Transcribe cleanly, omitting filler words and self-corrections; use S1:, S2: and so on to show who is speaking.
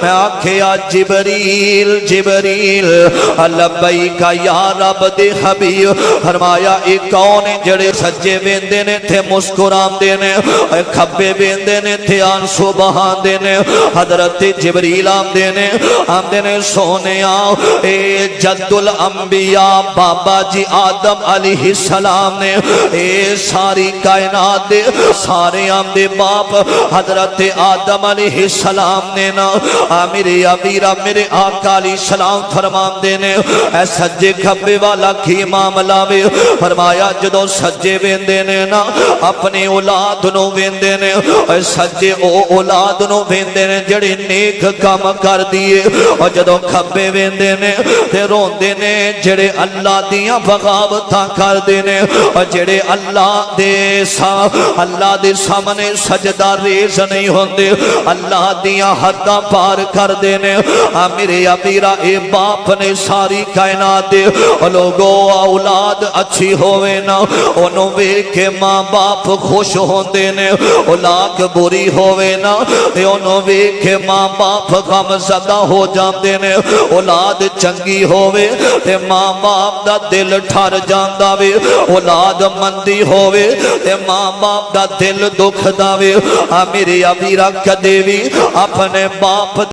S1: میں آکھیا جبریل جبریل لبیک یا رب دے حبیب فرمایا اے کون جڑے سجے ویندے نے تے مسکراندے نے کھبے ویندے نے تے آنسو بہاندے نے حضرت جبریل آمدے نے سونیا اے جد الانبیاء بابا جی آدم علیہ السلام نے اے ساری کائنات دے سارے آمدے باپ حضرت آدم علیہ السلام نے نا میرے امیرہ میرے آقا علیہ السلام فرماندے نے اے سجے کھبے والا کی معاملہ میں فرمایا جدو سجے ویندے نے نا اپنے اولاد نو ویندے نے اے سجے او اولاد نو ویندے نے جڑے نیک کام کر دیے اور جدو کھبے ویندے نے تے روندے نے جڑے اللہ دیاں بغاوتاں کر دے نے اور جڑے اللہ دے سامنے سجدہ ریز نہیں ہوندے اللہ دیاں حداں پار کر دے نے میرے امیرہ اے باپ نے ساری کائنات دے لوگوں اولاد اچھی ہوئے نا انہوں ویکھ کے ماں باپ خوش ہوندے نے اولاد بری ہوئے نا انہوں ویکھ کے ماں باپ غم زدہ ہو جاندے نے اولاد چنگی ہوئے تے ماں باپ دا دل ٹھر جاندا وے اولاد مندی ہوئے تے ماں باپ دا دل دکھ دا وے میرے امیرہ کدے بھی اپنے باپ